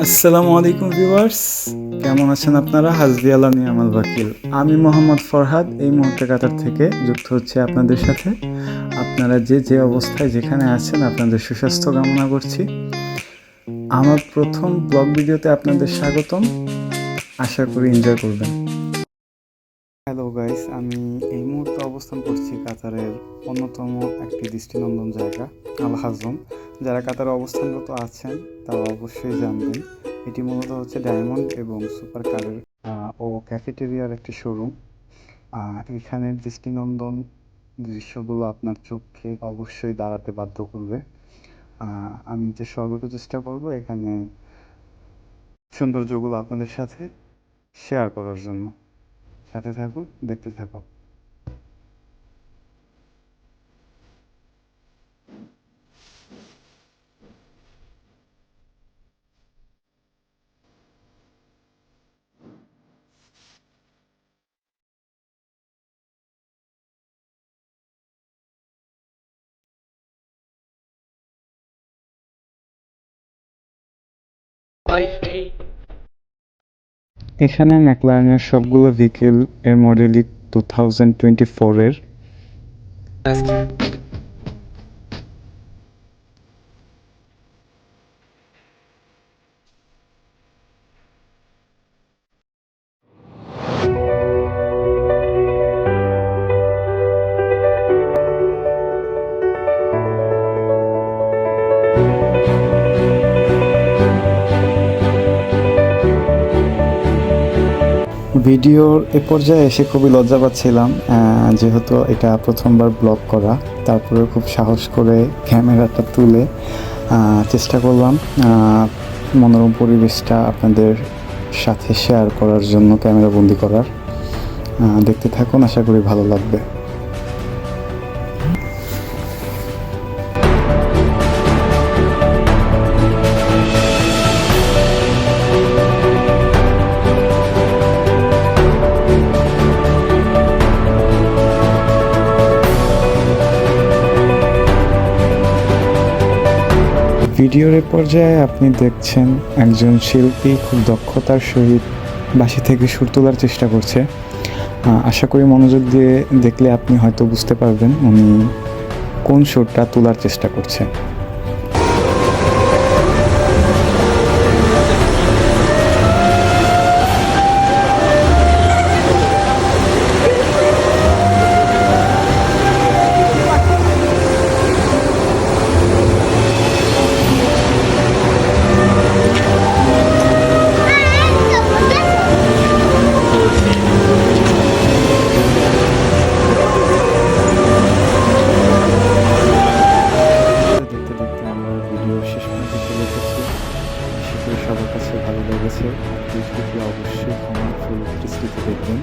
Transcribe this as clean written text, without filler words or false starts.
আসসালামু আলাইকুম ভিউয়ার্স, কেমন আছেন আপনারা? হাসবি আল্লাহ নিয়ামাল ওয়াকিল। আমি মোহাম্মদ ফরহাদ এই মুহূর্তে কাতার থেকে যুক্ত হচ্ছে আপনাদের সাথে। আপনারা যে যে অবস্থায় যেখানে আছেন আপনাদের সুস্বাস্থ্য কামনা করছি। আমার প্রথম ব্লগ ভিডিওতে আপনাদের স্বাগতম, আশা করি এনজয় করবেন। হ্যালো গাইস, আমি এই মুহূর্তে অবস্থান করছি কাতারের অন্যতম একটি দৃষ্টিনন্দন জায়গা আল হাজম। যারা কাতারে অবস্থানরত আছেন তারা অবশ্যই জানবেন এটি মূলত হচ্ছে ডায়মন্ড এবং সুপার কারের ও ক্যাফেটেরিয়ার একটি শোরুম। এখানের দৃষ্টিনন্দন দৃশ্যগুলো আপনার চোখে অবশ্যই দাঁড়াতে বাধ্য করবে। আমি যে সর্বোচ্চ চেষ্টা করব এখানে সৌন্দর্যগুলো আপনাদের সাথে শেয়ার করার জন্য। সাথে থাকুন, দেখতে থাকুন। এখানে ম্যাকলারেনের সবগুলো ভেহিকেল এর মডেলই 2024 এর। ভিডিওর এ পর্যায়ে এসে খুবই লজ্জা পাচ্ছিলাম, যেহেতু এটা প্রথমবার ব্লগ করা। তারপরে খুব সাহস করে ক্যামেরাটা তুলে চেষ্টা করলাম মনোরম পরিবেশটা আপনাদের সাথে শেয়ার করার জন্য, ক্যামেরাবন্দি করার। দেখতে থাকুন, আশা করি ভালো লাগবে। ভিডিওর এ পর্যায়ে আপনি দেখছেন একজন শিল্পী খুব দক্ষতার সহিত বাঁশি থেকে সুর তোলার চেষ্টা করছে। আশা করি মনোযোগ দিয়ে দেখলে আপনি হয়তো বুঝতে পারবেন উনি কোন সুরটা তোলার চেষ্টা করছে। দেখতে দেখতে আমরা ভিডিও শেষ পর্যন্ত চলে এসেছি। আশা করি সবার কাছে ভালো লেগেছে। আর ফেসবুকে অবশ্যই আমার ফুল স্মৃতি দেখবেন।